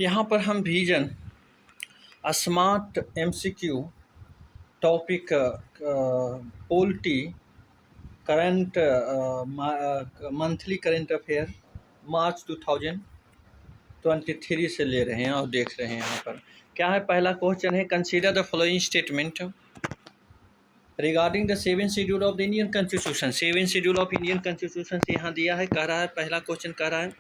यहाँ पर हम vision smart MCQ topic polity current monthly current affair March 2023 से ले रहे हैं और देख रहे हैं। यहाँ पर क्या है, पहला क्वेश्चन है consider the following statement regarding the 7th schedule of the Indian constitution. 7th schedule of Indian constitution से यहाँ दिया है, कह रहा है पहला क्वेश्चन कह रहा है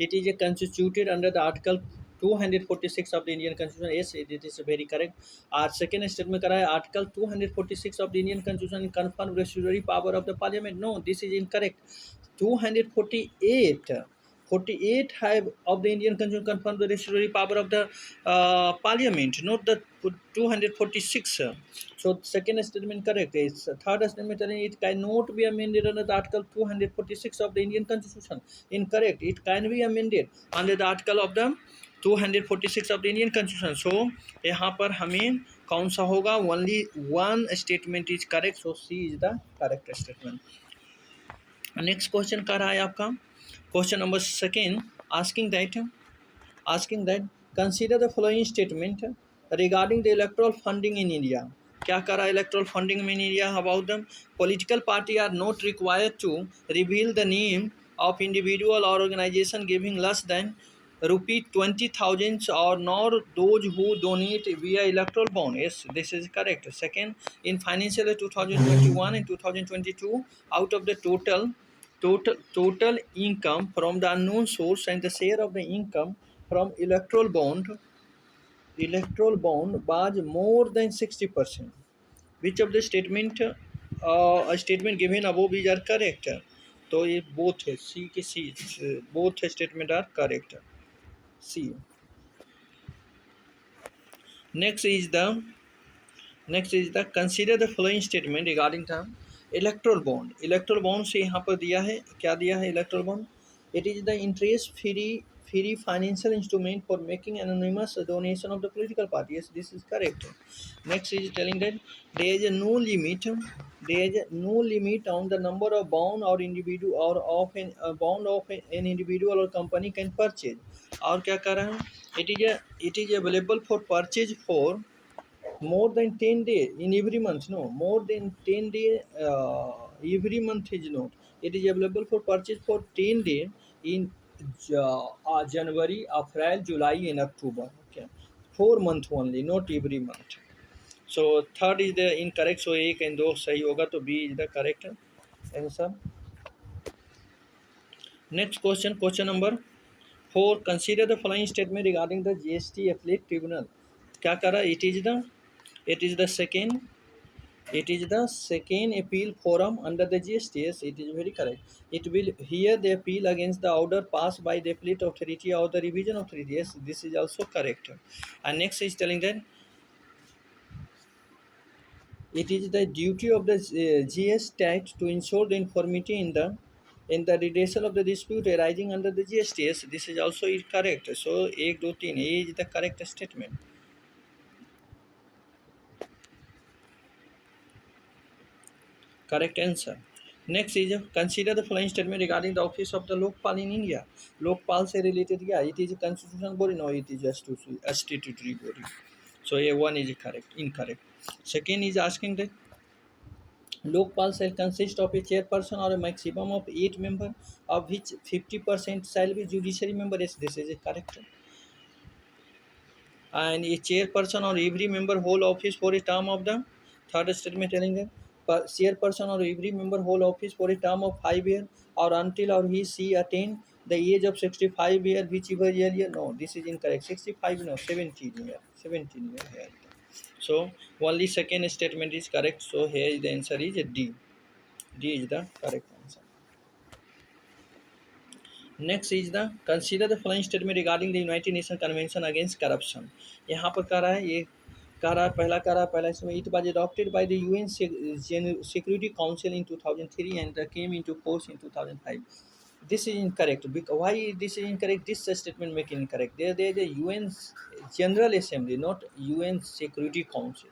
it is a constituted under the article 246 of the Indian Constitution. Yes, it is very correct. Our second statement करा है Article 246 of the Indian Constitution confirm statutory power of the Parliament. No, this is incorrect. 248 have of the Indian Constitution confirm the statutory power of the Parliament, not the 246. So second statement correct. Is third statement it cannot be amended under the Article 246 of the Indian Constitution. Incorrect. It can be amended under the article of the 246 of the Indian Constitution. So यहाँ पर हमें कौन सा होगा, only one statement is correct. So C is the correct statement. Next question कर रहा है आपका question number second asking that consider the following statement regarding the electoral funding in India. क्या कर रहा है electoral funding in India? About them, political party are not required to reveal the name of individual or organization giving less than ₹20,000 or nor those who donate via electoral bond. Yes, this is correct. Second, in financial year 2021 and 2022, out of the total income from the unknown source and the share of the income from electoral bond was more than 60%. Which of the statement statement given above is are correct? तो ये both है, C के C, both statement are correct. C. Next is the consider the following statement regarding the electoral bond. Electoral bond से यहाँ पर दिया है, क्या दिया है electoral bond? It is the interest free financial instrument for making anonymous donation of the political party. Yes, this is correct. Next is telling that there is no limit on the number of bond or individual or of an bond of an individual or company can purchase. और क्या कर रहा है, it is available for purchase for more than 10 days in every month. No, more than 10 days every month is not. It is available for purchase for 10 days in January, April, July and October. Okay, 4 months only, not every month. So third is the incorrect. So एक and दो सही होगा, तो B is the correct answer. Next question number 4. Consider the following statement regarding the GST Appellate Tribunal. क्या करा? It is the second appeal forum under the GSTS. It is very correct. It will hear the appeal against the order passed by the appellate authority or the revision authority. Yes, this is also correct. And next is telling that it is the duty of the GS tax to ensure the uniformity in the redressal of the dispute arising under the GSTS. This is also correct. So 1, 2, 3 A is the correct statement. Correct answer. Next is consider the following statement regarding the office of the Lokpal in India. Lokpal से related क्या? It is a constitutional body. No, it is just a statutory body. So A1 is correct. Incorrect. Second is asking that Lokpal shall consist of a chairperson or a maximum of 8 members, of which 50% shall be judiciary members. Yes, this is correct. And a chairperson or every member hold office for a term of the third statement telling them chairperson or every member hold office for a term of 5 years or until or she attain the age of 65 years, whichever year. No, this is incorrect. 65, no, 17 years. 17 years here. So only second statement is correct. So here the answer is D. D is the correct answer. Next is the consider the following statement regarding the United Nations Convention Against Corruption. यहाँ पर कह रहा है, ये कह रहा है पहला इसमें it was adopted by the UN Security Council in 2003 and came into force in 2005. This is incorrect. Why this is incorrect? This statement making incorrect. There is a UN General Assembly, not UN Security Council.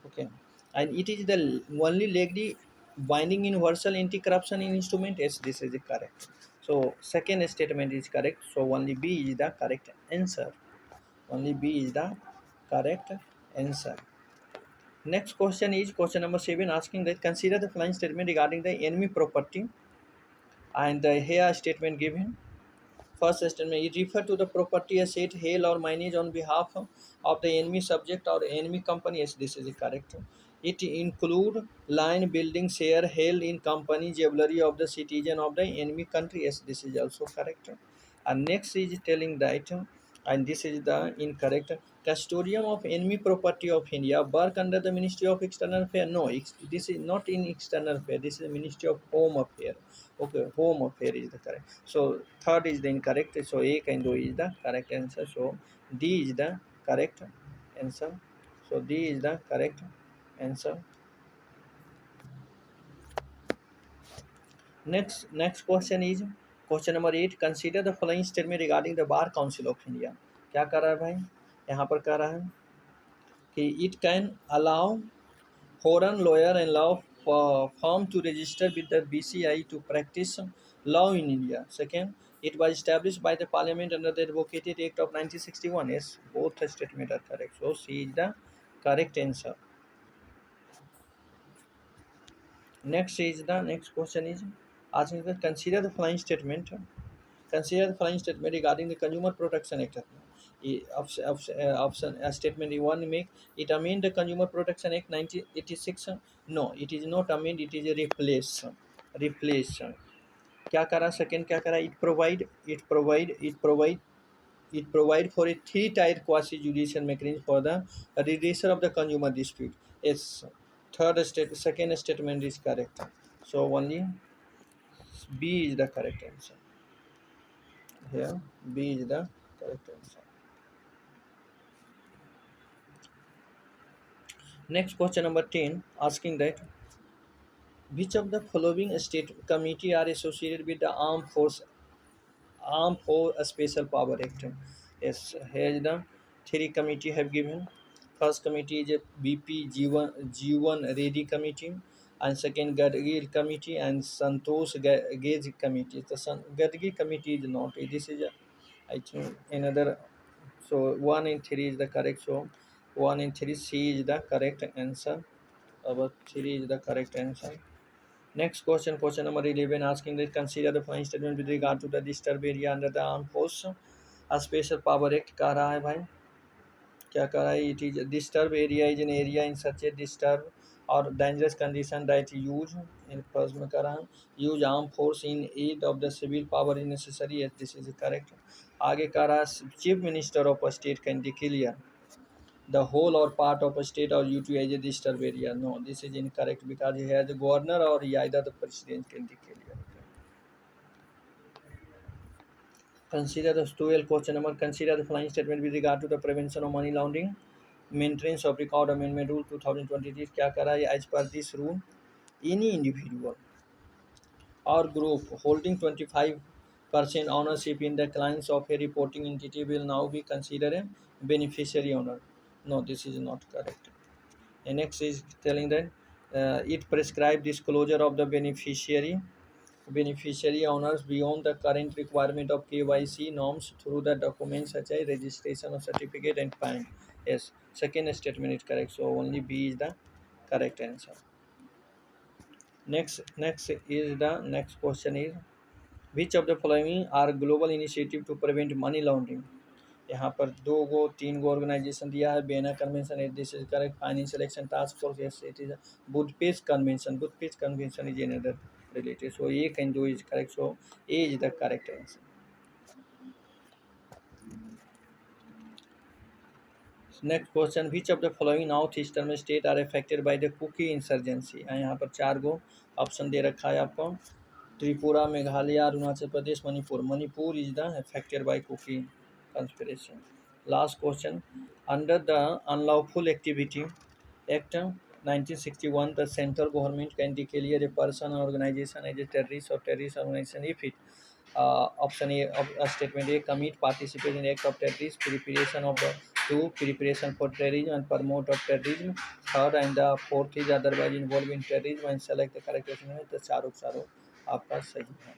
Okay, and it is the only legally binding universal anti-corruption instrument. Yes, this is correct. So second statement is correct. So only B is the correct answer. Only B is the correct answer. Next question is question number 7, asking that consider the following statement regarding the enemy property, and here statement given. First statement, it refer to the property asset held or managed on behalf of the enemy subject or enemy company. Yes, this is correct. It include line building share held in company jewelry of the citizen of the enemy country. Yes, this is also correct. And next is telling that, and this is the incorrect, custodian of enemy property of India work under the Ministry of External Affairs. No, this is not in External Affairs. This is the Ministry of Home Affairs. Okay, Home Affairs is the correct. So third is the incorrect. So A and O is the correct answer. So D is the correct answer. So D is the correct answer. Next question is question number 8. Consider the following statement regarding the Bar Council of India. क्या कर रहा है भाई? यहाँ पर कह रहा है कि it can allow foreign lawyer and law firm to register with the BCI to practice law in India. Second, it was established by the Parliament under the Advocated Act of 1961. Yes, both statements are correct. So C is the correct answer. Next question is asking that consider the following statement. Consider the following statement regarding the Consumer Protection Act. Option statement one make it amend the Consumer Protection Act 1986. No, it is not amend. It is a replace. क्या करा second क्या करा it provide for a three-tier quasi-judicial mechanism for the redressal of the consumer dispute. Yes, second statement is correct. So only B is the correct answer. Here B is the correct answer. Next question number 10, asking that which of the following state committee are associated with the Armed Force Special Power Act? Yes, here is the three committee have given. First committee is a BP G1 Reddy committee, and second Gadgil committee, and Santosh Gage committee. The Gadgil committee is not. This is I think another. So 1 and 3 is the correct. So 1 and 3 C is the correct answer. Our 3 is the correct answer. Next question, question number 11, asking that consider the following statement with regard to the disturbed area under the Armed Force a Special Power Act. कह रहा है भाई क्या कह रहा है? It is disturbed area is an area in such a disturbed or dangerous condition that use in first में कह रहा है use armed force in aid of the civil power is necessary. Yes, this is correct. आगे कह रहा है chief minister of a state can declare the whole or part of a state or UT as a disturbed area. No, this is incorrect because he has the governor or either the president can declare. Consider the 12 question number. Consider the following statement with regard to the prevention of money laundering. Maintenance of Record Amendment Rule 2023 क्या करा है? As per this rule, any individual or group holding 25% ownership in the clients of a reporting entity will now be considered a beneficiary owner. No, this is not correct. And next is telling that it prescribes disclosure of the beneficiary owners beyond the current requirement of KYC norms through the documents such as registration of certificate and PAN. Yes, second statement is correct. So only B is the correct answer. Next is the next question is which of the following are global initiative to prevent money laundering? यहाँ पर 2 3 organisation दिया है. Vienna convention, this is correct. Financial action task force, yes it is. Budapest convention is another related. So A can do is correct. So A is the correct answer. Next question, which of the following northeastern state are affected by the Kuki insurgency? यहाँ पर 4 गो option दे रखा है आपको. Tripura, Meghalaya, Arunachal Pradesh, Manipur. Manipur is the affected by Kuki conspiracy. Last question, under the Unlawful Activity Act 1961, the central government can declare a person or organization as a terrorist or terrorist organization if it option A of statement A commit, participate in act of terrorism, preparation of the two, preparation for terrorism and promote of terrorism. Third and the fourth is otherwise involved in terrorism and select the correct option है. तो चारों आपका सही है.